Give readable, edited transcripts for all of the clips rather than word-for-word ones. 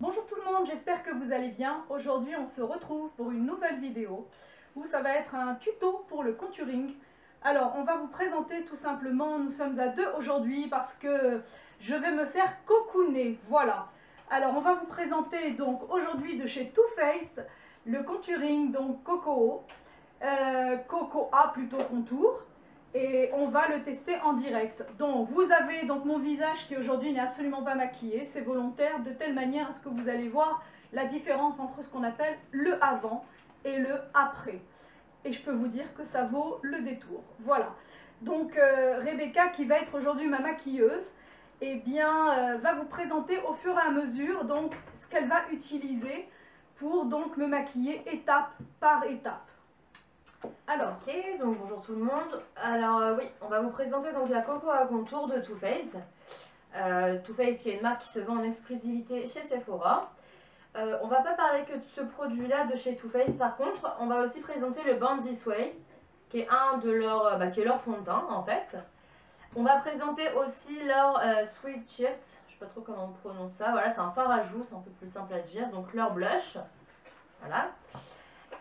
Bonjour tout le monde, j'espère que vous allez bien. Aujourd'hui on se retrouve pour une nouvelle vidéo où ça va être un tuto pour le contouring. Alors on va vous présenter tout simplement, nous sommes à deux aujourd'hui parce que je vais me faire cocooner, voilà. Alors on va vous présenter donc aujourd'hui de chez Too Faced le contouring, donc Cocoa plutôt contour. Et on va le tester en direct. Donc vous avez donc mon visage qui aujourd'hui n'est absolument pas maquillé, c'est volontaire, de telle manière à ce que vous allez voir la différence entre ce qu'on appelle le avant et le après. Et je peux vous dire que ça vaut le détour. Voilà. Donc Rebecca, qui va être aujourd'hui ma maquilleuse, eh bien, va vous présenter au fur et à mesure donc ce qu'elle va utiliser pour donc me maquiller étape par étape. Alors, ok, donc bonjour tout le monde. Alors oui, on va vous présenter donc la Cocoa Contour de Too Faced. Too Faced qui est une marque qui se vend en exclusivité chez Sephora. On va pas parler que de ce produit là de chez Too Faced, par contre on va aussi présenter le Born This Way qui est un de leurs qui est leur fond de teint en fait. On va présenter aussi leur Sweet Cheers, je sais pas trop comment on prononce ça, voilà, c'est un fard à joues, c'est un peu plus simple à dire, donc leur blush, voilà.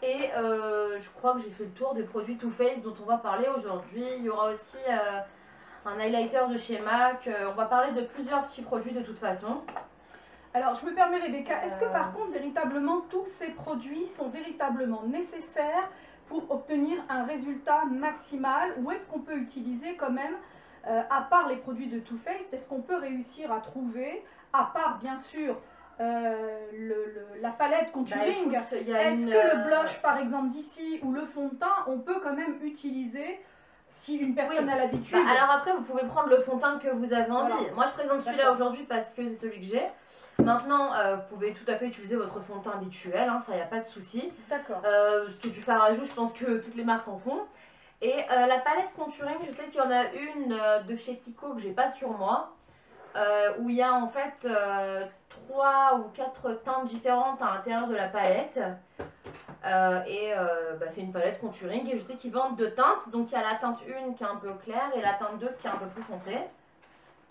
Et je crois que j'ai fait le tour des produits Too Faced dont on va parler aujourd'hui. Il y aura aussi un highlighter de chez MAC. On va parler de plusieurs petits produits de toute façon. Alors je me permets Rebecca, est-ce que par contre véritablement tous ces produits sont véritablement nécessaires pour obtenir un résultat maximal, ou est-ce qu'on peut utiliser quand même, à part les produits de Too Faced, est-ce qu'on peut réussir à trouver, à part bien sûr la palette contouring, est-ce que le blush par exemple d'ici ou le fond de teint, on peut quand même utiliser si une personne a l'habitude? Alors après vous pouvez prendre le fond de teint que vous avez envie. Voilà. Moi je présente celui-là aujourd'hui parce que c'est celui que j'ai. Maintenant vous pouvez tout à fait utiliser votre fond de teint habituel, hein, ça y a pas de souci. D'accord. Ce qui est du fard à joues, je pense que toutes les marques en font. Et la palette contouring, je sais qu'il y en a une de chez Kiko que j'ai pas sur moi. Où il y a en fait 3 ou 4 teintes différentes à l'intérieur de la palette. C'est une palette contouring et je sais qu'ils vendent deux teintes. Donc il y a la teinte 1 qui est un peu claire et la teinte 2 qui est un peu plus foncée.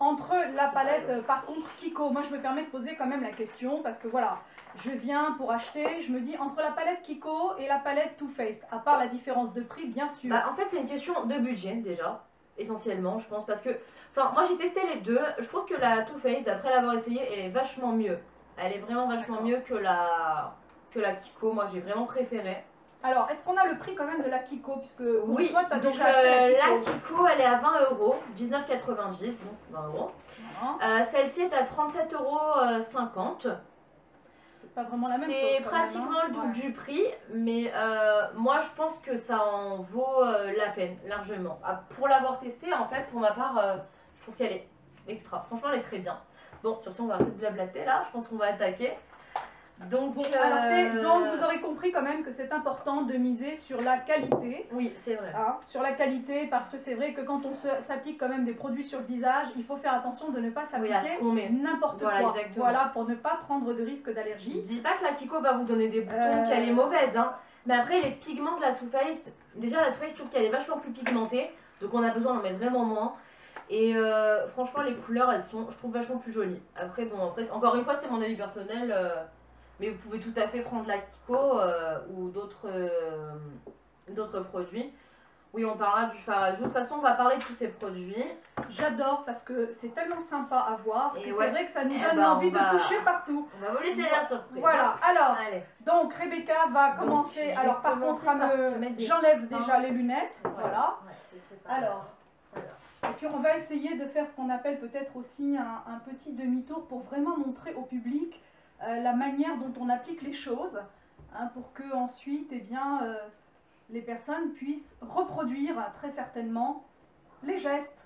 Entre la palette, par contre, Kiko, moi je me permets de poser quand même la question parce que voilà, je viens pour acheter, je me dis entre la palette Kiko et la palette Too Faced, à part la différence de prix bien sûr. En fait c'est une question de budget déjà. Essentiellement je pense parce que moi j'ai testé les deux, je trouve que la Too Faced d'après l'avoir essayée elle est vachement mieux, elle est vraiment vachement mieux que la Kiko, moi j'ai vraiment préféré. Alors est-ce qu'on a le prix quand même de la Kiko, puisque oui, toi tu as déjà acheté la Kiko elle est à 20 €, 19,90 €, donc 20 €. Celle-ci est à 37,50 €. C'est pas vraiment la même chose. C'est pratiquement le double du prix, mais moi je pense que ça en vaut la peine, largement. Pour l'avoir testé, en fait, pour ma part, je trouve qu'elle est extra. Franchement, elle est très bien. Bon, sur ce, on va arrêter de blablater là, je pense qu'on va attaquer. Donc, donc vous aurez compris quand même que c'est important de miser sur la qualité. Oui, c'est vrai. Hein, sur la qualité, parce que c'est vrai que quand on s'applique quand même des produits sur le visage, il faut faire attention de ne pas s'appliquer n'importe quoi. Exactement. Voilà, pour ne pas prendre de risque d'allergie. Je dis pas que la Kiko va vous donner des boutons, qu'elle est mauvaise, hein. Mais après les pigments de la Too Faced, déjà la Too Faced, je trouve qu'elle est vachement plus pigmentée, donc on a besoin d'en mettre vraiment moins. Et franchement les couleurs elles sont, je trouve, vachement plus jolies. Après encore une fois c'est mon avis personnel. Mais vous pouvez tout à fait prendre la Kiko ou d'autres produits. Oui, on parlera du fard à joues. De toute façon, on va parler de tous ces produits. J'adore parce que c'est tellement sympa à voir. Et c'est vrai que ça nous donne envie de toucher partout. On va vous laisser la surprise. Voilà, alors, donc Rebecca va commencer. Alors par contre, j'enlève déjà les lunettes. Voilà. Alors, et puis on va essayer de faire ce qu'on appelle peut-être aussi un petit demi-tour pour vraiment montrer au public la manière dont on applique les choses, hein, pour que ensuite eh bien, les personnes puissent reproduire très certainement les gestes.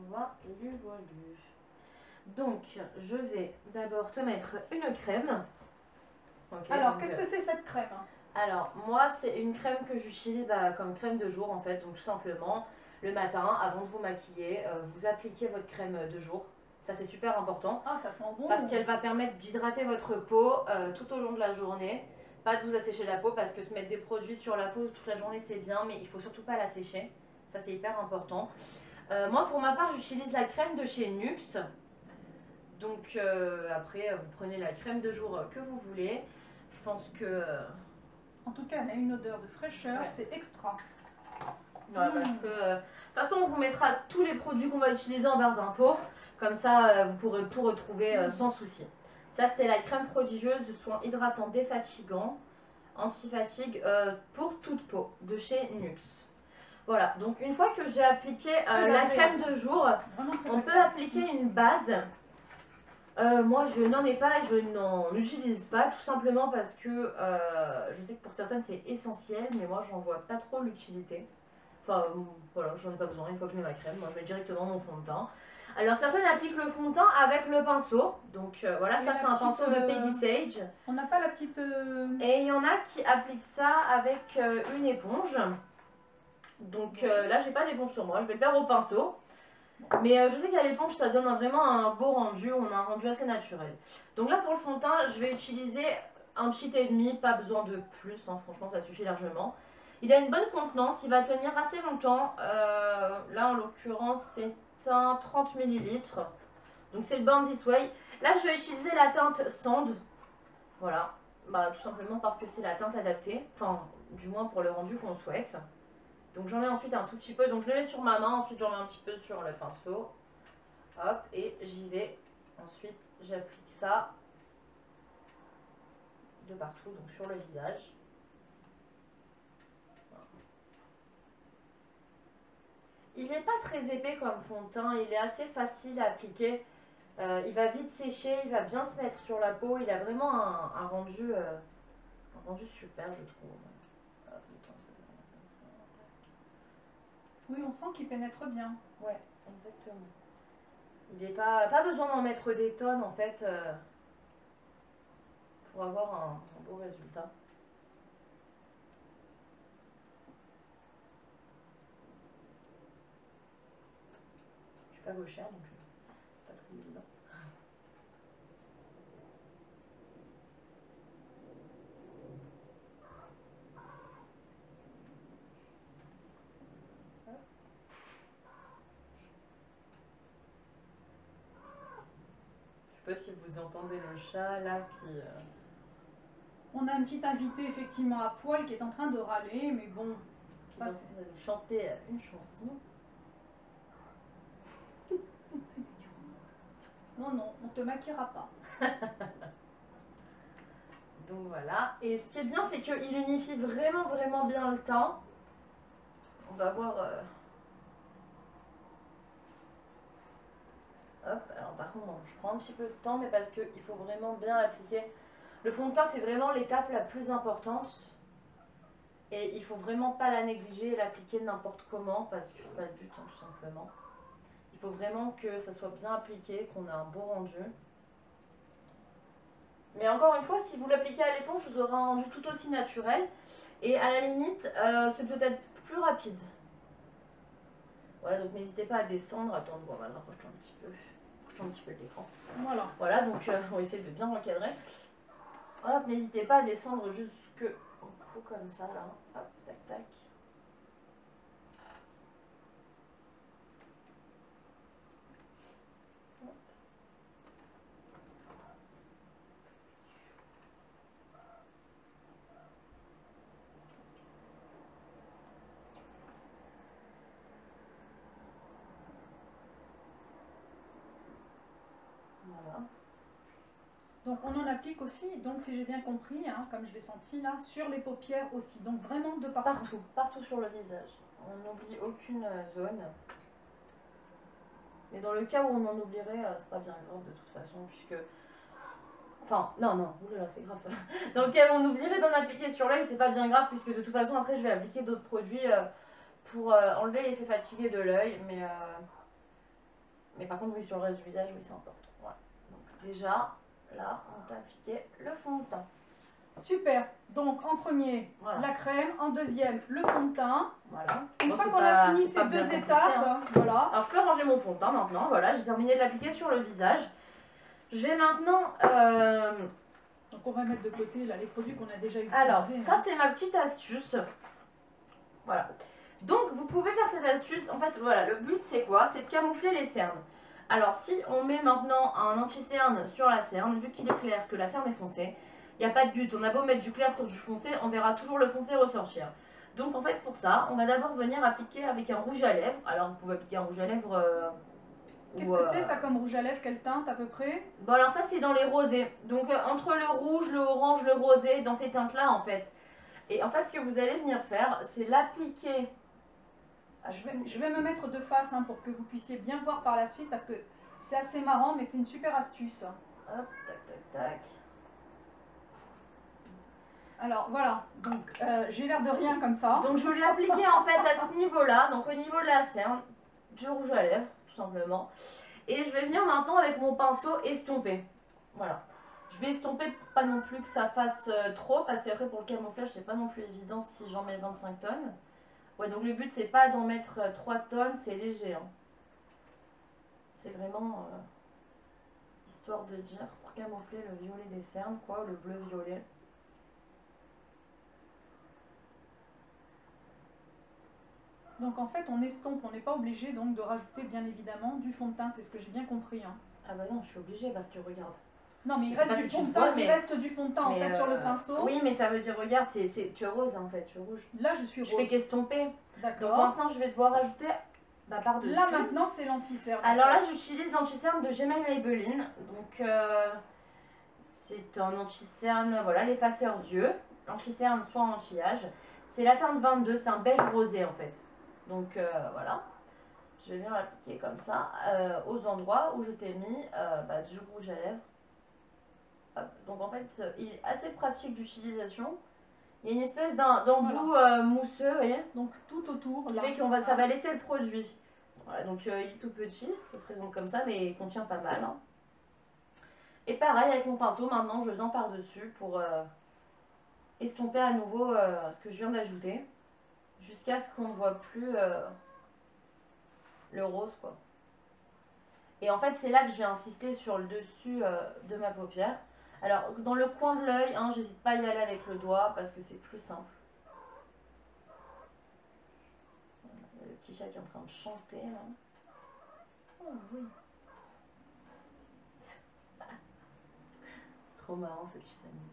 Voilà. Donc je vais d'abord te mettre une crème. Okay, alors qu'est-ce que c'est cette crème? Alors moi c'est une crème que j'utilise comme crème de jour en fait, donc tout simplement le matin avant de vous maquiller, vous appliquez votre crème de jour. Ça c'est super important. Ah, ça sent bon. Parce qu'elle va permettre d'hydrater votre peau tout au long de la journée. Pas de vous assécher la peau parce que se mettre des produits sur la peau toute la journée c'est bien, mais il faut surtout pas la sécher. Ça c'est hyper important. Moi, pour ma part, j'utilise la crème de chez Nuxe. Donc, après, vous prenez la crème de jour que vous voulez. Je pense que... En tout cas, elle a une odeur de fraîcheur, ouais. c'est extra. Ouais, bah, je peux, de toute façon, on vous mettra tous les produits qu'on va utiliser en barre d'infos. Comme ça, vous pourrez tout retrouver sans souci. Ça, c'était la crème prodigieuse de soins hydratants défatigants, anti-fatigue pour toute peau de chez Nuxe. Voilà, donc une fois que j'ai appliqué la crème de jour, on peut appliquer une base. Moi, je n'en ai pas et je n'en utilise pas, tout simplement parce que je sais que pour certaines c'est essentiel, mais moi j'en vois pas trop l'utilité. Enfin, voilà, j'en ai pas besoin. Une fois que je mets ma crème, moi je mets directement mon fond de teint. Alors certaines appliquent le fond de teint avec le pinceau. Donc voilà, ça c'est un pinceau de Peggy Sage. On n'a pas la petite... Et il y en a qui appliquent ça avec une éponge. Donc là j'ai pas d'éponge sur moi, je vais le faire au pinceau. Mais je sais qu'à l'éponge ça donne vraiment un beau rendu, on a un rendu assez naturel. Donc là pour le fond de teint, je vais utiliser un petit et demi, pas besoin de plus, hein, franchement ça suffit largement. Il a une bonne contenance, il va tenir assez longtemps. Là en l'occurrence c'est un 30 ml. Donc c'est le Born This Way. Là je vais utiliser la teinte Sand. Voilà, bah, tout simplement parce que c'est la teinte adaptée. Enfin du moins pour le rendu qu'on souhaite. Donc j'en mets ensuite un tout petit peu. Donc je le mets sur ma main, ensuite j'en mets un petit peu sur le pinceau. Hop, et j'y vais. Ensuite j'applique ça de partout, donc sur le visage. Il n'est pas très épais comme fond de teint, il est assez facile à appliquer. Il va vite sécher, il va bien se mettre sur la peau. Il a vraiment un rendu super, je trouve. Oui, on sent qu'il pénètre bien. Ouais, exactement. Il n'est pas besoin d'en mettre des tonnes en fait pour avoir un beau résultat. Je suis pas gauchère donc c'est pas très évident. Je sais pas si vous entendez le chat là qui... On a un petit invité effectivement à poil qui est en train de râler, mais bon... qui va nous chanter une chanson. Non, non, on te maquillera pas. Donc voilà. Et ce qui est bien, c'est qu'il unifie vraiment bien le teint. On va voir... Hop, alors par contre, bon, je prends un petit peu de temps, mais parce qu'il faut vraiment bien l'appliquer. Le fond de teint, c'est vraiment l'étape la plus importante. Et il faut vraiment pas la négliger et l'appliquer n'importe comment, parce que c'est pas le but, hein, tout simplement. Il faut vraiment que ça soit bien appliqué, qu'on ait un beau rendu. Mais encore une fois, si vous l'appliquez à l'éponge, vous aurez un rendu tout aussi naturel. Et à la limite, c'est peut-être plus rapide. Voilà, donc n'hésitez pas à descendre. Attends, on va le rapprocher un petit peu. Un petit peu de l'écran. Voilà, donc on va essayer de bien recadrer. Hop, n'hésitez pas à descendre jusque au cou comme ça là. Hop, tac tac. Hop. Voilà. Donc on en applique aussi, donc si j'ai bien compris, hein, comme je l'ai senti là, sur les paupières aussi. Donc vraiment de partout. Partout sur le visage. On n'oublie aucune zone. Mais dans le cas où on en oublierait, c'est pas bien grave de toute façon, puisque... Enfin, non, oulala, c'est grave. Dans le cas où on oublierait d'en appliquer sur l'œil, c'est pas bien grave, puisque de toute façon, après, je vais appliquer d'autres produits pour enlever l'effet fatigué de l'œil. Mais par contre, oui, sur le reste du visage, oui, c'est important. Voilà. Donc déjà, là, on va appliquer le fond de teint. Super. Donc en premier, voilà, la crème. En deuxième, le fond de teint. Voilà. Une fois qu'on a fini ces deux étapes, hein, voilà. Alors je peux ranger mon fond de teint maintenant. Voilà, j'ai terminé de l'appliquer sur le visage. Je vais maintenant... Donc on va mettre de côté là les produits qu'on a déjà utilisés. Alors, ça c'est ma petite astuce. Voilà. Donc vous pouvez faire cette astuce, en fait voilà, le but c'est quoi? C'est de camoufler les cernes. Alors si on met maintenant un anti-cerne sur la cerne, vu qu'il est clair que la cerne est foncée, il n'y a pas de but, on a beau mettre du clair sur du foncé, on verra toujours le foncé ressortir. Donc en fait pour ça, on va d'abord venir appliquer avec un rouge à lèvres. Alors vous pouvez appliquer un rouge à lèvres... Qu'est-ce que c'est ça comme rouge à lèvres? Quelle teinte à peu près? Bon alors ça c'est dans les rosés, donc entre le rouge, le orange, le rosé, dans ces teintes là en fait. Et en fait ce que vous allez venir faire, c'est l'appliquer. Je vais me mettre de face hein, pour que vous puissiez bien voir par la suite parce que c'est assez marrant mais c'est une super astuce. Hop, tac tac tac. Alors voilà, donc j'ai l'air de rien comme ça. Donc je vais lui appliquer en fait à ce niveau-là, donc au niveau de la cerne, du rouge à lèvres tout simplement. Et je vais venir maintenant avec mon pinceau estomper. Voilà. Je vais estomper pour pas non plus que ça fasse trop parce qu'après pour le camouflage c'est pas non plus évident si j'en mets 25 tonnes. Ouais, donc le but c'est pas d'en mettre 3 tonnes, c'est léger. Hein. C'est vraiment histoire de dire pour camoufler le violet des cernes, quoi, le bleu-violet. Donc en fait on estompe, on n'est pas obligé donc de rajouter bien évidemment du fond de teint, c'est ce que j'ai bien compris. Hein. Ah bah non, je suis obligée parce que regarde. Non mais il reste du fond de teint, il reste du fond de teint en fait sur le pinceau. Oui mais ça veut dire regarde, tu es rose en fait, tu es rouge. Là je suis rose. Je fais qu'estomper. D'accord. Donc maintenant je vais devoir rajouter par-dessus. Là maintenant c'est l'anti-cerne. Alors là j'utilise l'anti-cerne de Gmail Maybelline. Donc c'est un anti-cerne, voilà, l'effaceur yeux. L'anti-cerne soit anti-âge. C'est la teinte 22, c'est un beige rosé en fait. Donc voilà. Je vais venir l'appliquer comme ça aux endroits où je t'ai mis du rouge à lèvres. Hop. Donc en fait, il est assez pratique d'utilisation. Il y a une espèce d'embout mousseux, vous voyez. Donc tout autour. Qui fait que ça va laisser le produit. Voilà, donc il est tout petit, ça se présente comme ça, mais il contient pas mal. Hein. Et pareil avec mon pinceau, maintenant je viens par-dessus pour estomper à nouveau ce que je viens d'ajouter. Jusqu'à ce qu'on ne voit plus le rose, quoi. Et en fait, c'est là que je vais insister sur le dessus de ma paupière. Alors, dans le coin de l'œil, hein, j'hésite pas à y aller avec le doigt parce que c'est plus simple. Il y a le petit chat qui est en train de chanter, là. Oh oui. Trop marrant, ce petit animal.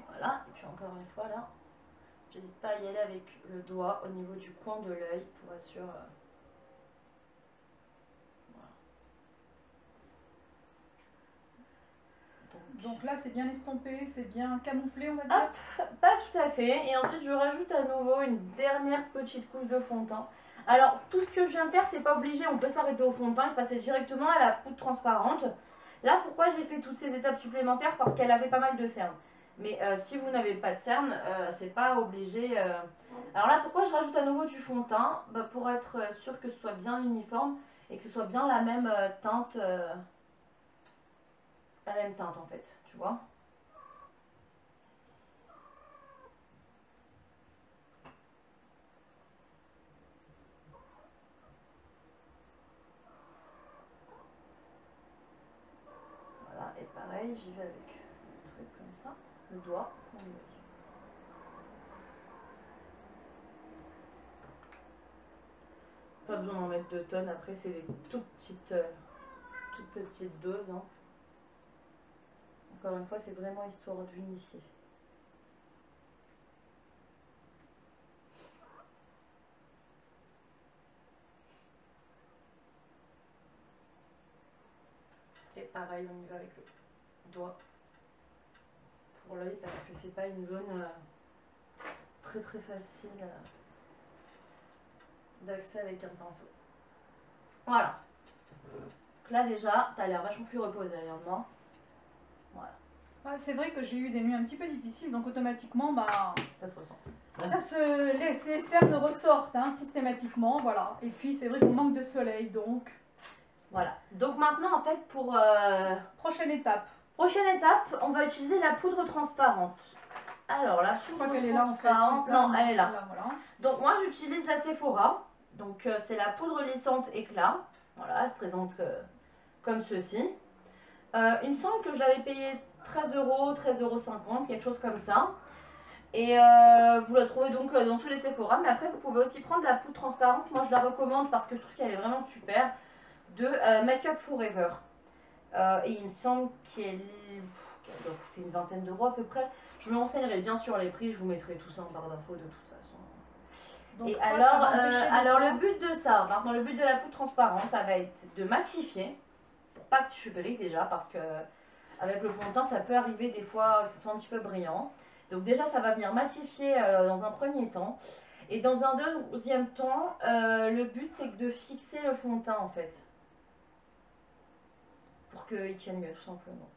Voilà, et puis encore une fois là, j'hésite pas à y aller avec le doigt au niveau du coin de l'œil pour être sûr. Voilà. Donc là c'est bien estompé, c'est bien camouflé on va dire. Hop, pas tout à fait. Et ensuite je rajoute à nouveau une dernière petite couche de fond de teint. Alors tout ce que je viens de faire c'est pas obligé, on peut s'arrêter au fond de teint et passer directement à la poudre transparente. Là pourquoi j'ai fait toutes ces étapes supplémentaires? Parce qu'elle avait pas mal de cernes. Mais si vous n'avez pas de cernes, c'est pas obligé. Alors là, pourquoi je rajoute à nouveau du fond de teint? Pour être sûr que ce soit bien uniforme et que ce soit bien la même teinte. La même teinte en fait, tu vois. Voilà, et pareil, j'y vais avec un truc comme ça. Le doigt, mon œil. Pas besoin d'en mettre 2 tonnes, après c'est des toutes petites doses. Hein. Encore une fois, c'est vraiment histoire d'unifier. Et pareil, on y va avec le doigt. Pour l'œil parce que c'est pas une zone très facile d'accès avec un pinceau. Voilà. Donc là déjà, t'as l'air vachement plus reposé, regarde-moi. Voilà. Ah, c'est vrai que j'ai eu des nuits un petit peu difficiles, donc automatiquement, ça se ressent. Les cernes ressortent hein, systématiquement, voilà. Et puis c'est vrai qu'on manque de soleil, donc. Voilà. Donc maintenant, en fait, pour prochaine étape. Prochaine étape, on va utiliser la poudre transparente. Alors là, je crois qu'elle est là en fait. Non, elle est là. Voilà. Donc moi j'utilise la Sephora. Donc c'est la poudre lissante éclat. Voilà, elle se présente comme ceci. Il me semble que je l'avais payé 13 €, 13,50 €, quelque chose comme ça. Et vous la trouvez donc dans tous les Sephora. Mais après vous pouvez aussi prendre la poudre transparente. Moi je la recommande parce que je trouve qu'elle est vraiment super. De Make Up Forever. Et il me semble qu'elle doit coûter une vingtaine d'euros à peu près. Je me renseignerai bien sur les prix, je vous mettrai tout ça en barre d'infos de toute façon. Donc et ça, alors le but de ça, maintenant le but de la poudre transparente, ça va être de matifier, pour pas que tu brilles déjà, parce que avec le fond de teint ça peut arriver des fois que ce soit un petit peu brillant. Donc déjà ça va venir matifier dans un premier temps. Et dans un deuxième temps, le but c'est de fixer le fond de teint en fait. Pour qu'il tienne mieux tout simplement.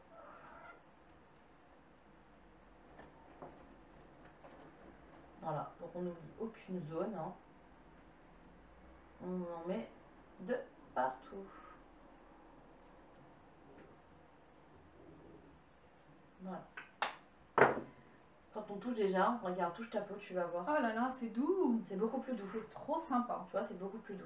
Voilà, donc on n'oublie aucune zone. Hein. On en met de partout. Voilà. Quand on touche déjà, regarde, touche ta peau, tu vas voir. Oh là là, c'est doux. C'est beaucoup plus doux. C'est trop sympa. Tu vois, c'est beaucoup plus doux.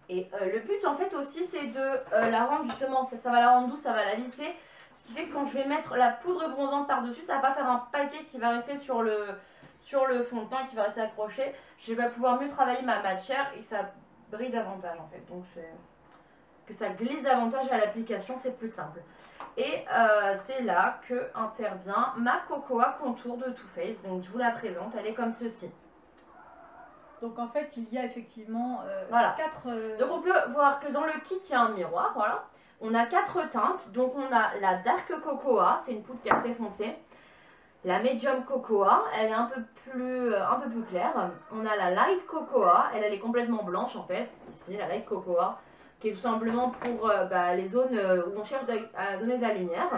Et le but en fait aussi c'est de la rendre justement, ça va la rendre douce, ça va la lisser. Ce qui fait que quand je vais mettre la poudre bronzante par dessus, ça va pas faire un paquet qui va rester sur le fond de teint, qui va rester accroché. Je vais pouvoir mieux travailler ma matière et ça brille davantage en fait. Donc que ça glisse davantage à l'application, c'est plus simple. Et c'est là que intervient ma Cocoa Contour de Too Faced. Donc je vous la présente, elle est comme ceci. Donc en fait, il y a effectivement voilà. 4... Donc on peut voir que dans le kit, il y a un miroir, voilà. On a 4 teintes. Donc on a la Dark Cocoa, c'est une poudre qui est assez foncée. La Medium Cocoa, elle est un peu plus claire. On a la Light Cocoa, elle est complètement blanche en fait. Ici, la Light Cocoa, qui est tout simplement pour les zones où on cherche à donner de la lumière.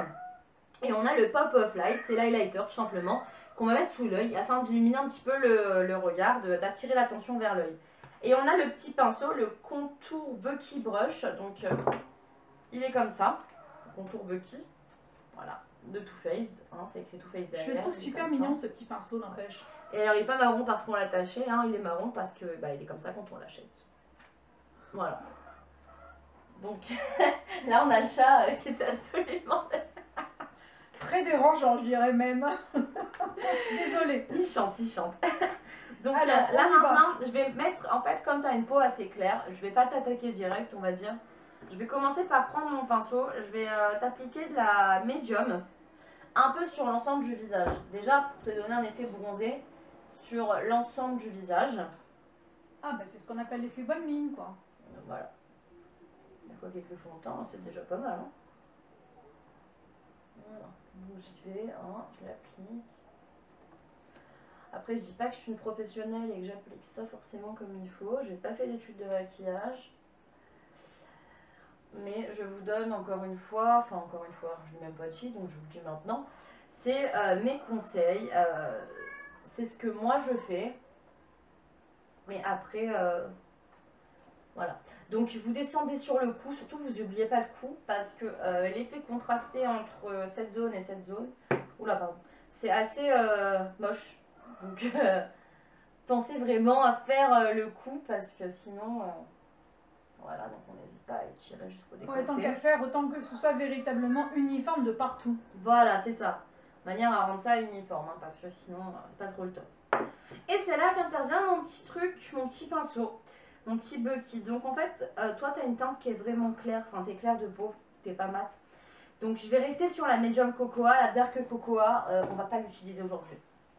Et on a le Pop of Light, c'est l'highlighter tout simplement, qu'on va mettre sous l'œil afin d'illuminer un petit peu le regard, d'attirer l'attention vers l'œil. Et on a le petit pinceau, le Contour Bucky Brush, donc il est comme ça, Contour Bucky, voilà, de Too Faced, hein, c'est écrit Too Faced derrière. Je le trouve super mignon ce petit pinceau, n'empêche. Et alors il n'est pas marron parce qu'on l'a taché, hein, il est marron parce que il est comme ça quand on l'achète. Voilà. Donc là on a le chat qui s'est absolument... Très dérangeant, je dirais même. Désolée. Il chante, il chante. Donc alors, là maintenant, je vais mettre, en fait, comme tu as une peau assez claire, je vais pas t'attaquer direct, on va dire. Je vais commencer par prendre mon pinceau, je vais t'appliquer de la médium, un peu sur l'ensemble du visage. Déjà, pour te donner un effet bronzé sur l'ensemble du visage. Ah, bah c'est ce qu'on appelle l'effet bonne mine, quoi. Voilà. Il y a quoi quelques fonds de teint, c'est déjà pas mal, hein. Voilà. Donc j'y vais, hein, je l'applique. Après je dis pas que je suis une professionnelle et que j'applique ça forcément comme il faut. J'ai pas fait d'études de maquillage. Mais je vous donne encore une fois, je n'ai même pas dit donc je vous le dis maintenant. C'est mes conseils, c'est ce que moi je fais. Mais après, voilà. Donc vous descendez sur le cou, surtout vous n'oubliez pas le cou parce que l'effet contrasté entre cette zone et cette zone, oula pardon, c'est assez moche. Donc pensez vraiment à faire le cou parce que sinon, voilà, donc on n'hésite pas à étirer jusqu'au décolleté. Ouais, tant qu'à faire, autant que ce soit véritablement uniforme de partout. Voilà, c'est ça. De manière à rendre ça uniforme, hein, parce que sinon, c'est pas trop le top. Et c'est là qu'intervient mon petit truc, mon petit pinceau. Mon petit Bucky. Donc en fait, toi tu as une teinte qui est vraiment claire, enfin t'es claire de peau, t'es pas mat. Donc je vais rester sur la Medium Cocoa, la Dark Cocoa, on va pas l'utiliser aujourd'hui.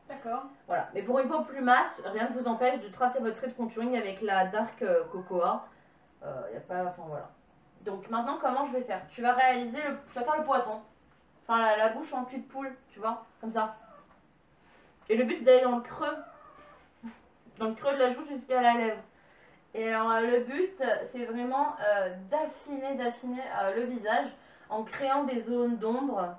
D'accord. Voilà, mais pour une peau plus mate, rien ne vous empêche de tracer votre trait de contouring avec la Dark Cocoa. Y a pas, enfin voilà. Donc maintenant comment je vais faire? Tu vas réaliser, tu vas faire le poisson. Enfin la bouche en cul de poule, tu vois, comme ça. Et le but c'est d'aller dans le creux de la joue jusqu'à la lèvre. Et alors le but c'est vraiment d'affiner le visage en créant des zones d'ombre.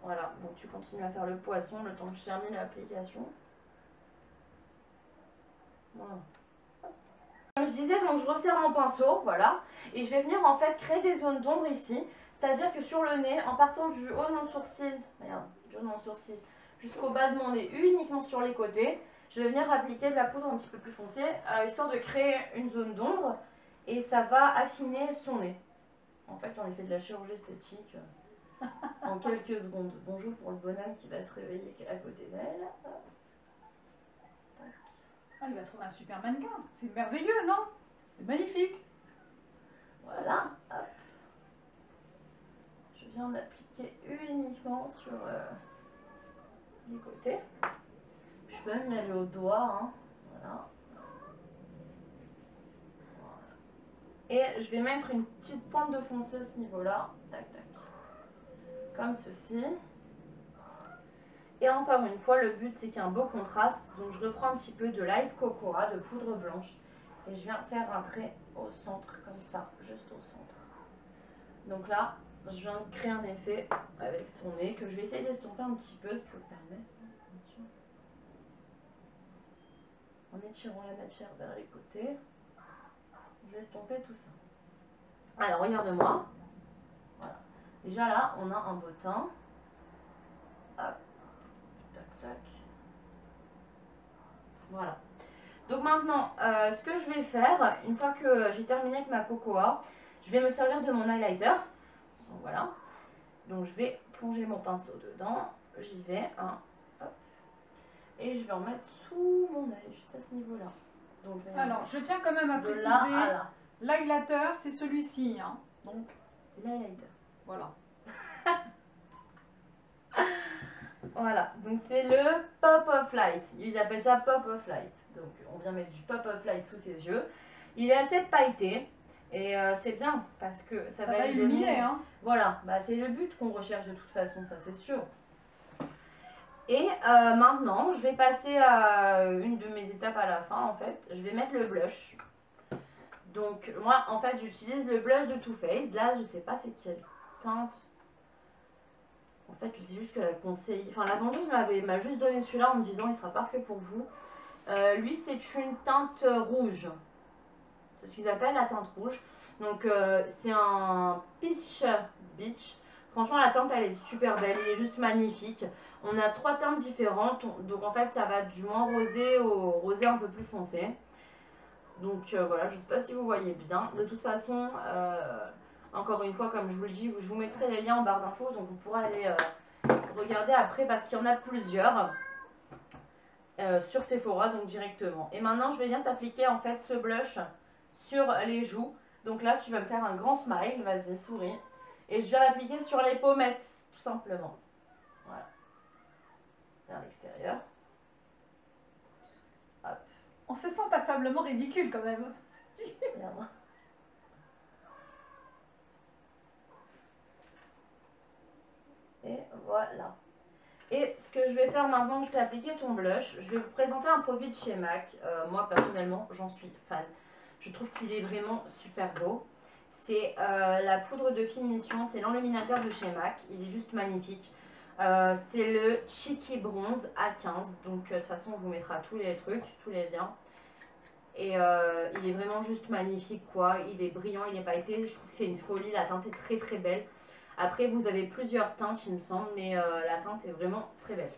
Voilà, donc tu continues à faire le poisson le temps que je termine l'application. Voilà. Comme je disais, donc je resserre mon pinceau, voilà. Et je vais venir en fait créer des zones d'ombre ici. C'est-à-dire que sur le nez, en partant du haut de mon sourcil, regarde, du haut de mon sourcil, jusqu'au bas de mon nez, uniquement sur les côtés. Je vais venir appliquer de la poudre un petit peu plus foncée, histoire de créer une zone d'ombre. Et ça va affiner son nez. En fait, on lui fait de la chirurgie esthétique en quelques secondes. Bonjour pour le bonhomme qui va se réveiller à côté d'elle. Ah, il va trouver un super mannequin. C'est merveilleux, non? C'est magnifique. Voilà. Hop. Je viens d'appliquer uniquement sur les côtés. Je peux même y aller au doigt. Hein. Voilà. Et je vais mettre une petite pointe de foncé à ce niveau-là. Tac, tac. Comme ceci. Et encore une fois, le but c'est qu'il y ait un beau contraste. Donc je reprends un petit peu de light cocoa, de poudre blanche. Et je viens faire un trait au centre, comme ça, juste au centre. Donc là, je viens de créer un effet avec son nez que je vais essayer d'estomper un petit peu, si tu le permets. Bien sûr. En étirant la matière vers les côtés. Je vais estomper tout ça. Alors, regarde-moi. Voilà. Déjà là, on a un beau teint. Hop. Tac, tac. Voilà. Donc maintenant, ce que je vais faire, une fois que j'ai terminé avec ma cocoa, je vais me servir de mon highlighter. Donc voilà. Donc je vais plonger mon pinceau dedans. J'y vais. Hein. Hop. Et je vais en mettre sous mon œil, juste à ce niveau-là. Donc, alors, je tiens quand même à préciser, l'highlighter, c'est celui-ci. Hein. Donc, l'highlighter. Voilà. Voilà, donc c'est le Pop of Light. Ils appellent ça Pop of Light. Donc on vient mettre du Pop of Light sous ses yeux. Il est assez pailleté et c'est bien parce que ça va illuminer. donner... Hein. Voilà, bah, c'est le but qu'on recherche de toute façon, ça c'est sûr. Et maintenant, je vais passer à une de mes étapes à la fin en fait. Je vais mettre le blush. Donc moi en fait j'utilise le blush de Too Faced. Là je sais pas c'est quelle teinte. En fait, je sais juste que la conseille. Enfin, la vendeuse m'a juste donné celui-là en me disant il sera parfait pour vous. Lui, c'est une teinte rouge. C'est ce qu'ils appellent la teinte rouge. Donc, c'est un Peach Beach. Franchement, la teinte, elle est super belle. Elle est juste magnifique. On a 3 teintes différentes. Donc, en fait, ça va du moins rosé au rosé un peu plus foncé. Donc, voilà, je ne sais pas si vous voyez bien. De toute façon... encore une fois, comme je vous le dis, je vous mettrai les liens en barre d'infos, donc vous pourrez aller regarder après parce qu'il y en a plusieurs sur Sephora, donc directement. Et maintenant, je vais bien t'appliquer en fait ce blush sur les joues. Donc là, tu vas me faire un grand smile, vas-y, souris. Et je viens l'appliquer sur les pommettes, tout simplement. Voilà. Vers l'extérieur. Hop. On se sent passablement ridicule quand même. Regarde-moi. Et voilà. Et ce que je vais faire maintenant que je t'ai appliqué ton blush, je vais vous présenter un produit de chez MAC. Moi personnellement, j'en suis fan. Je trouve qu'il est vraiment super beau. C'est la poudre de finition, c'est l'enluminateur de chez MAC. Il est juste magnifique. C'est le Cheeky Bronze A15. Donc de toute façon, on vous mettra tous les trucs, tous les liens. Et il est vraiment juste magnifique quoi. Il est brillant, il est pailleté. Je trouve que c'est une folie. La teinte est très très belle. Après, vous avez plusieurs teintes, il me semble, mais la teinte est vraiment très belle.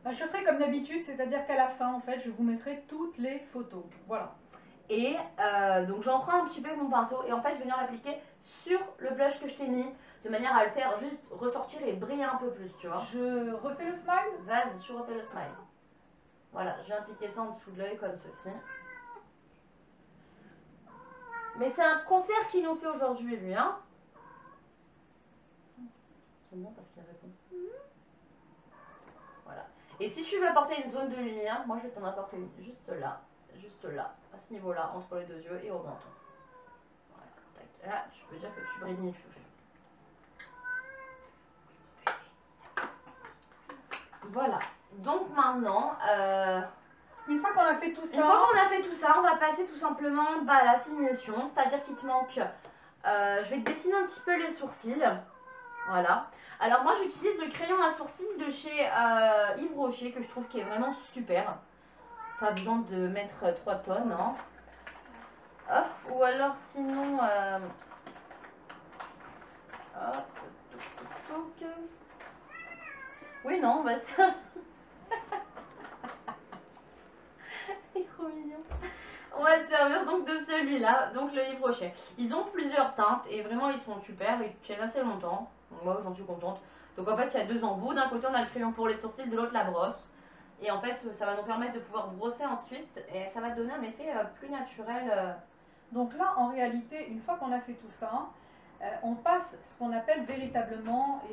Bah, je ferai comme d'habitude, c'est-à-dire qu'à la fin, en fait, je vous mettrai toutes les photos. Voilà. Et donc, j'en prends un petit peu avec mon pinceau et en fait, je vais venir l'appliquer sur le blush que je t'ai mis, de manière à le faire juste ressortir et briller un peu plus, tu vois. Je refais le smile? Vas-y, tu refais le smile. Voilà, je viens appliquer ça en dessous de l'œil comme ceci. Mais c'est un concert qu'il nous fait aujourd'hui, lui, hein. Bon parce qu'il répond. Voilà. Et si tu veux apporter une zone de lumière, moi je vais t'en apporter une juste là, à ce niveau-là, entre les deux yeux et au menton. Voilà. Tac. Là, tu peux dire que tu brilles mille feux. Voilà. Donc maintenant, une fois qu'on a fait tout ça, on va passer tout simplement à la finition, c'est-à-dire qu'il te manque. Je vais te dessiner un petit peu les sourcils. Voilà. Alors moi j'utilise le crayon à sourcils de chez Yves Rocher que je trouve qui est vraiment super. Pas besoin de mettre 3 tonnes. Hein. Hop. Ou alors sinon... hop. Oui, non, bah ça... Il est trop mignon. On va se servir donc de celui-là, donc le Yves Rocher. Ils ont plusieurs teintes et vraiment ils sont super, ils tiennent assez longtemps. Donc moi j'en suis contente. Donc en fait il y a deux embouts, d'un côté on a le crayon pour les sourcils, de l'autre la brosse. Et en fait ça va nous permettre de pouvoir brosser ensuite et ça va donner un effet plus naturel. Donc là en réalité, une fois qu'on a fait tout ça, on passe ce qu'on appelle véritablement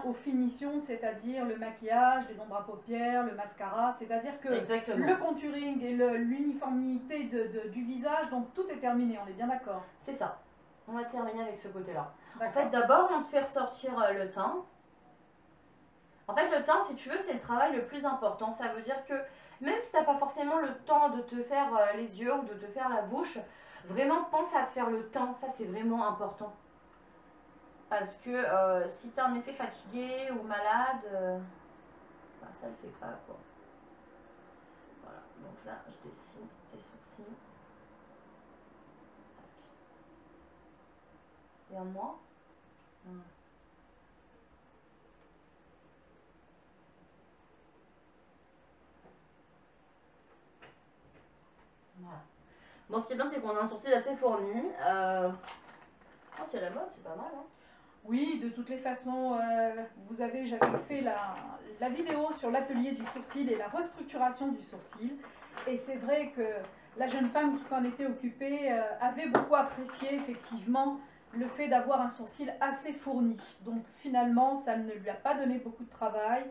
aux finitions, c'est-à-dire le maquillage, les ombres à paupières, le mascara, c'est-à-dire que Exactement. le contouring et l'uniformité du visage, donc tout est terminé, on est bien d'accord? C'est ça. On va terminer avec ce côté-là. En D'accord. fait d'abord on te fait ressortir le teint. En fait le teint si tu veux c'est le travail le plus important. Ça veut dire que même si tu n'as pas forcément le temps de te faire les yeux ou de te faire la bouche, vraiment pense à te faire le teint, ça c'est vraiment important. Parce que si tu as un effet fatigué ou malade, ben, ça le fait pas quoi. Voilà, donc là je dessine tes sourcils. Regarde-moi. Voilà. Bon, ce qui est bien, c'est qu'on a un sourcil assez fourni. Oh, c'est la mode, c'est pas mal. Hein. Oui, de toutes les façons, j'avais fait la vidéo sur l'atelier du sourcil et la restructuration du sourcil. Et c'est vrai que la jeune femme qui s'en était occupée avait beaucoup apprécié effectivement le fait d'avoir un sourcil assez fourni. Donc finalement, ça ne lui a pas donné beaucoup de travail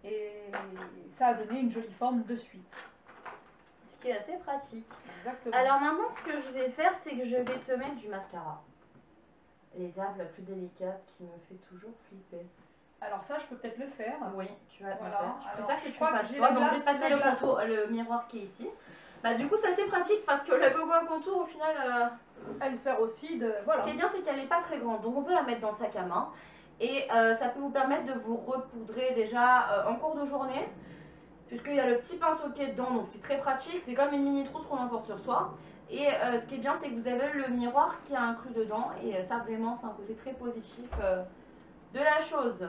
et ça a donné une jolie forme de suite. Ce qui est assez pratique. Exactement. Alors maintenant, ce que je vais faire, c'est que je vais te mettre du mascara. L'étape la plus délicate qui me fait toujours flipper. Alors ça, je peux peut-être le faire. Oui, tu vas voilà. le faire. Je préfère que tu crois fasses que toi. Donc je vais te passer le contour, le miroir qui est ici. Bah, du coup, c'est assez pratique parce que la coco à contour, au final, elle sert aussi de... Voilà. Ce qui est bien, c'est qu'elle n'est pas très grande. Donc on peut la mettre dans le sac à main. Et ça peut vous permettre de vous repoudrer déjà en cours de journée. Puisqu'il y a le petit pinceau qui est dedans. Donc c'est très pratique. C'est comme une mini trousse qu'on emporte sur soi. Et ce qui est bien, c'est que vous avez le miroir qui est inclus dedans. Et ça, vraiment, c'est un côté très positif de la chose.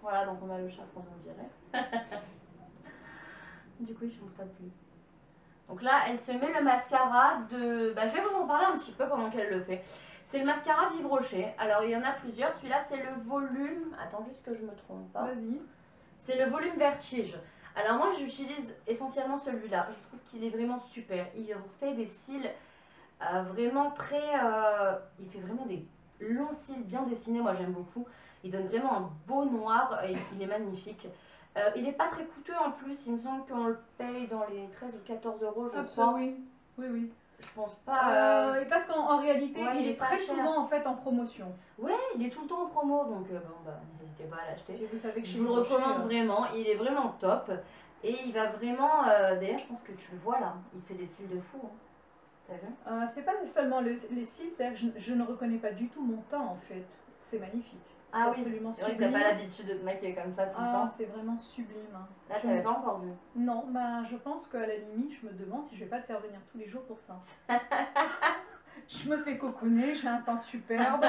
Voilà, donc on a le chat qu'on vient de virer. Du coup, je ne montre plus. Donc là, elle se met le mascara de... Bah, je vais vous en parler un petit peu pendant qu'elle le fait. C'est le mascara d'Yves Rocher. Alors, il y en a plusieurs. Celui-là, c'est le volume... Attends, juste que je me trompe pas. Vas-y. C'est le volume Vertige. Alors moi, j'utilise essentiellement celui-là. Je trouve qu'il est vraiment super. Il fait des cils vraiment très... il fait vraiment des longs cils bien dessinés. Moi, j'aime beaucoup. Il donne vraiment un beau noir. Il est magnifique. Il n'est pas très coûteux en plus. Il me semble qu'on le paye dans les 13 ou 14 euros, je crois. Oui, oui, oui. Je pense pas. Parce qu'en réalité, ouais, il est très souvent en fait en promotion. Ouais, il est tout le temps en promo, donc bon, bah, n'hésitez pas à l'acheter. Vous savez que je vous le recommande vraiment, il est vraiment top. Et il va vraiment, d'ailleurs je pense que tu le vois là, il fait des cils de fou. Hein. T'as vu c'est pas seulement les cils, c'est-à-dire que je ne reconnais pas du tout mon teint en fait. C'est magnifique. Ah oui, c'est vrai que t'as pas l'habitude de te maquiller comme ça tout le temps. C'est vraiment sublime. Là, tu n'avais pas encore vu. Non, ben je pense qu'à la limite, je me demande si je vais pas te faire venir tous les jours pour ça. Je me fais cocooner, j'ai un teint superbe.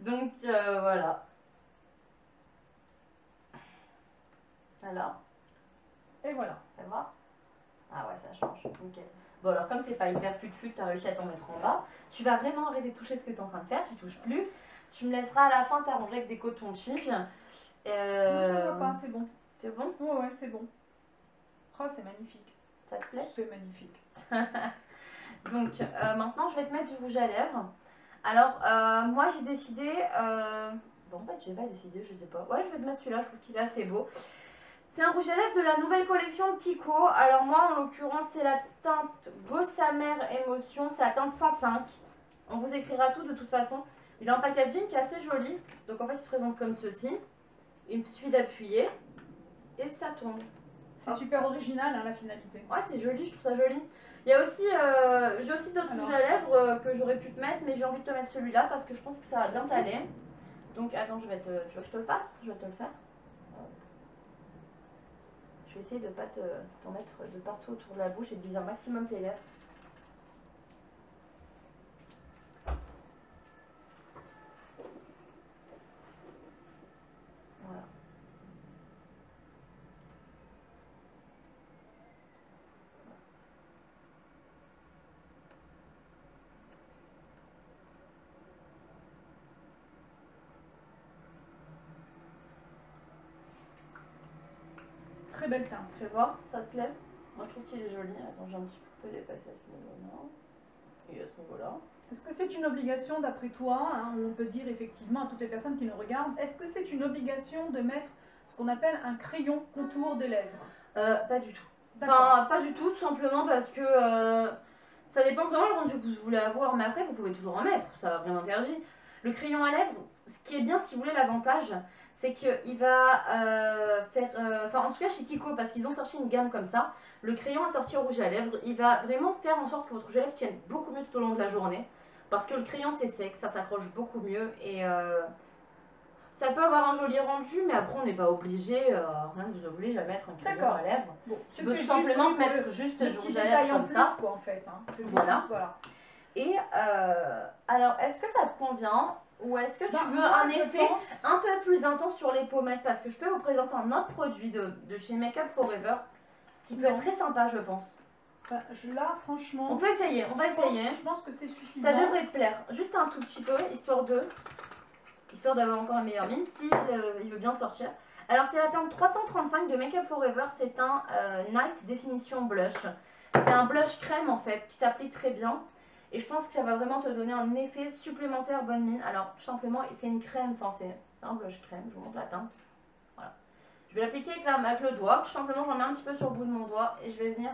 Donc voilà. Alors. Et voilà. Fais voir. Ah ouais, ça change. Nickel. Bon alors comme t'es pas hyper fut-fut, t'as réussi à t'en mettre en bas, tu vas vraiment arrêter de toucher ce que t'es en train de faire, tu touches plus. Tu me laisseras à la fin t'arranger avec des cotons-tiges. Non, ça va pas, c'est bon. C'est bon? Ouais, c'est bon. Oh, c'est magnifique. Ça te plaît? C'est magnifique. Donc maintenant je vais te mettre du rouge à lèvres. Alors moi j'ai décidé, bon en fait j'ai pas décidé, je sais pas. Ouais, je vais te mettre celui-là, je trouve qu'il est assez beau. C'est un rouge à lèvres de la nouvelle collection Kiko. Alors moi en l'occurrence c'est la teinte Gossamer Émotion, c'est la teinte 105. On vous écrira tout de toute façon. Il a un packaging qui est assez joli. Donc en fait il se présente comme ceci. Il me suffit d'appuyer et ça tombe. C'est super original hein, la finalité. Ouais, c'est joli, je trouve ça joli. Il y a aussi, j'ai aussi d'autres rouges à lèvres que j'aurais pu te mettre, mais j'ai envie de te mettre celui-là parce que je pense que ça va bien t'aller. Donc attends, tu veux que je te le fasse? Je vais te le faire. Je vais essayer de ne pas t'en mettre de partout autour de la bouche et de viser un maximum tes lèvres. très belle teinte. Fais voir, ça te plaît? Moi je trouve qu'il est joli. Attends, j'ai un petit peu dépassé à ce niveau-là. Et à ce niveau-là. Est-ce que c'est une obligation d'après toi, hein, on peut dire effectivement à toutes les personnes qui nous regardent, est-ce que c'est une obligation de mettre ce qu'on appelle un crayon contour des lèvres? Pas du tout. Enfin, pas du tout, tout simplement parce que ça dépend vraiment du rendu que vous voulez avoir, mais après vous pouvez toujours en mettre, ça rien interdit. Le crayon à lèvres, ce qui est bien si vous voulez l'avantage, c'est qu'il va faire, enfin en tout cas chez Kiko, parce qu'ils ont sorti une gamme comme ça, le crayon assorti au rouge à lèvres, il va vraiment faire en sorte que votre rouge à lèvres tienne beaucoup mieux tout au long de la journée, parce que le crayon c'est sec, ça s'accroche beaucoup mieux et ça peut avoir un joli rendu, mais après on n'est pas obligé, rien ne vous oblige à mettre un crayon à lèvres. Bon, tu peux tout simplement mettre juste du rouge à lèvres comme ça. Quoi, en fait, hein. Voilà. Et alors, est-ce que ça te convient ou est-ce que tu veux un effet un peu plus intense sur les pommettes? Parce que je peux vous présenter un autre produit de chez Make Up For Ever qui peut être très sympa, je pense. Enfin, là, franchement... On peut essayer, on va essayer. Je pense que c'est suffisant. Ça devrait te plaire, juste un tout petit peu, histoire d'avoir encore une meilleure mine, si il veut bien sortir. Alors, c'est la teinte 335 de Make Up For Ever, c'est un Night Definition Blush. C'est un blush crème, en fait, qui s'applique très bien. Et je pense que ça va vraiment te donner un effet supplémentaire bonne mine. Alors, tout simplement, c'est une crème, enfin, c'est un blush crème, je vous montre la teinte. Voilà. Je vais l'appliquer avec le doigt, tout simplement, j'en mets un petit peu sur le bout de mon doigt et je vais venir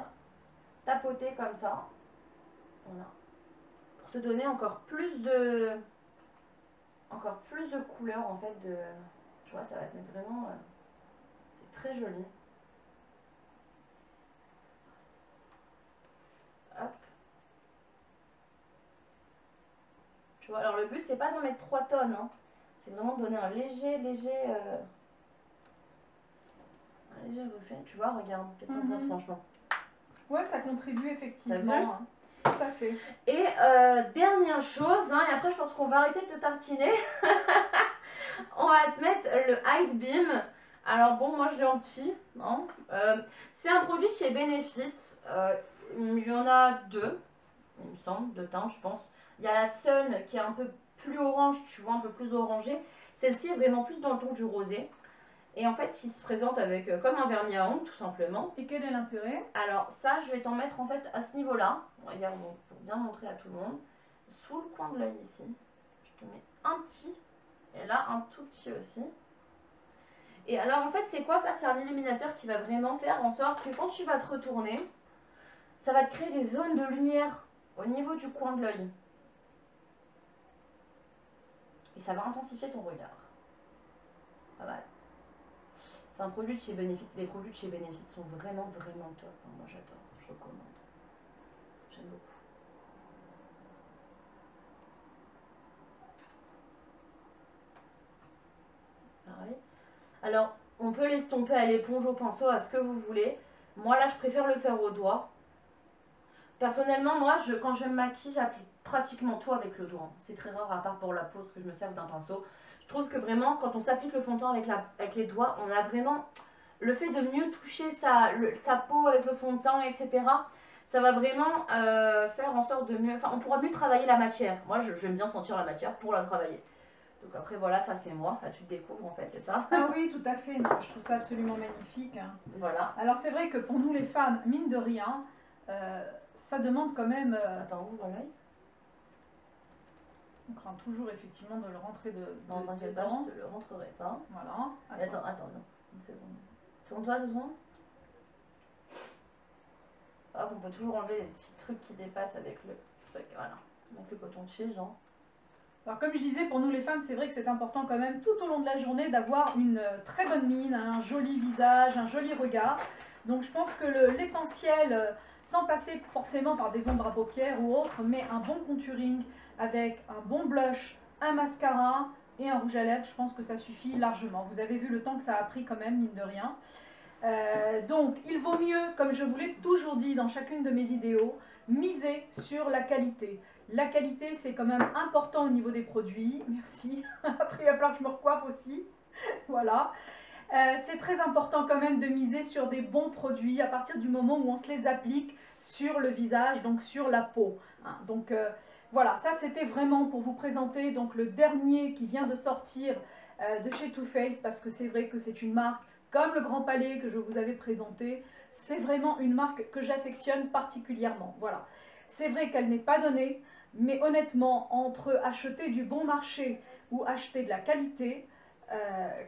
tapoter comme ça. Voilà. Pour te donner encore plus de couleur, en fait, de... Tu vois, ça va te mettre vraiment... c'est très joli. Hop. Tu vois, alors le but, c'est pas d'en mettre 3 tonnes, hein. C'est vraiment de donner un léger reflet. Tu vois, regarde, qu'est-ce que t'en penses franchement? Ouais, ça contribue effectivement. Hein. Tout à fait. Et dernière chose, hein, et après je pense qu'on va arrêter de te tartiner. On va te mettre le Hide Beam. Alors bon, moi je l'ai en petit. Hein. C'est un produit chez Benefit. Il y en a 2, il me semble, de teintes, je pense. Il y a la Sun qui est un peu plus orange, tu vois, un peu plus orangée. Celle-ci est vraiment plus dans le ton du rosé. Et en fait, il se présente avec comme un vernis à ongles, tout simplement. Et quel est l'intérêt? Alors ça, je vais t'en mettre en fait à ce niveau-là. Regarde, pour bien montrer à tout le monde. Sous le coin de l'œil ici. Je te mets un petit. Et là, un tout petit aussi. Et alors en fait, c'est quoi ça? C'est un illuminateur qui va vraiment faire en sorte que quand tu vas te retourner, ça va te créer des zones de lumière au niveau du coin de l'œil. Et ça va intensifier ton regard. Pas mal. C'est un produit de chez Benefit. Les produits de chez Benefit sont vraiment top. Moi j'adore, je recommande. J'aime beaucoup. Pareil. Alors, on peut l'estomper à l'éponge, au pinceau, à ce que vous voulez. Moi là, je préfère le faire au doigt. Personnellement, moi, quand je me maquille, j'applique pratiquement tout avec le doigt. C'est très rare, à part pour la peau, que je me serve d'un pinceau. Je trouve que vraiment, quand on s'applique le fond de teint avec les doigts, on a vraiment le fait de mieux toucher sa peau avec le fond de teint, etc. Ça va vraiment faire en sorte de mieux... Enfin, on pourra mieux travailler la matière. Moi, j'aime bien sentir la matière pour la travailler. Donc après, voilà, ça c'est moi. Là, tu te découvres, en fait, c'est ça. Ah oui, tout à fait. Non, je trouve ça absolument magnifique. Hein. Voilà. Alors, c'est vrai que pour nous, les femmes, mine de rien, ça demande quand même... Attends, ouvre l'œil. On craint toujours effectivement de le rentrer Non, t'inquiète pas, je te le rentrerai pas. Voilà. Attends, non. Une seconde. Tourne-toi 2 secondes. Hop, on peut toujours enlever les petits trucs qui dépassent avec le truc. Voilà. Avec le coton-tige, genre. Alors comme je disais, pour nous les femmes, c'est vrai que c'est important quand même tout au long de la journée d'avoir une très bonne mine, un joli visage, un joli regard. Donc je pense que l'essentiel, sans passer forcément par des ombres à paupières ou autres, mais un bon contouring avec un bon blush, un mascara et un rouge à lèvres, je pense que ça suffit largement. Vous avez vu le temps que ça a pris quand même, mine de rien. Donc il vaut mieux, comme je vous l'ai toujours dit dans chacune de mes vidéos, miser sur la qualité. La qualité, c'est quand même important au niveau des produits. Merci. Après, il va falloir que je me recoiffe aussi. Voilà. C'est très important quand même de miser sur des bons produits à partir du moment où on se les applique sur le visage, donc sur la peau. Hein. Donc voilà, ça c'était vraiment pour vous présenter donc, le dernier qui vient de sortir de chez Too Faced, parce que c'est vrai que c'est une marque comme le Grand Palais que je vous avais présenté. C'est vraiment une marque que j'affectionne particulièrement. Voilà. C'est vrai qu'elle n'est pas donnée, mais honnêtement, entre acheter du bon marché ou acheter de la qualité,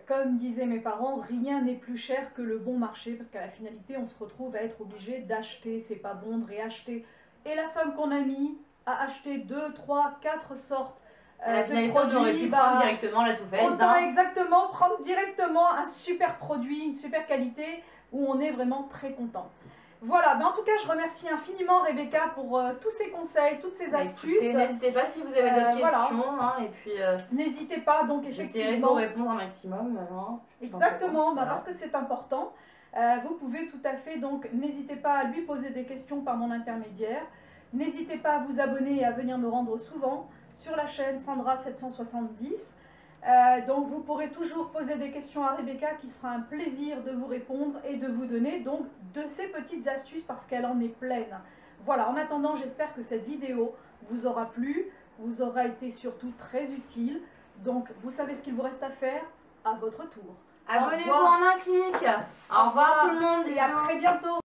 comme disaient mes parents, rien n'est plus cher que le bon marché, parce qu'à la finalité, on se retrouve à être obligé d'acheter, c'est pas bon, de réacheter. Et la somme qu'on a mis à acheter 2, 3, 4 sortes de produits, on aurait pu prendre directement la Too Faced. Autant exactement prendre directement un super produit, une super qualité, où on est vraiment très content. Voilà, en tout cas, je remercie infiniment Rebecca pour tous ces conseils, toutes ces astuces. N'hésitez pas si vous avez d'autres questions. Voilà. Et puis, n'hésitez pas, donc effectivement. J'essaierai de vous répondre un maximum. Exactement, voilà. Parce que c'est important. Vous pouvez tout à fait, donc n'hésitez pas à lui poser des questions par mon intermédiaire. N'hésitez pas à vous abonner et à venir me rendre souvent sur la chaîne Sandra 770. Donc vous pourrez toujours poser des questions à Rebecca qui sera un plaisir de vous répondre et de vous donner donc de ces petites astuces parce qu'elle en est pleine. Voilà, en attendant, j'espère que cette vidéo vous aura plu, vous aura été surtout très utile. Donc vous savez ce qu'il vous reste à faire, à votre tour. Abonnez-vous en un clic. Au revoir tout le monde, et à très bientôt.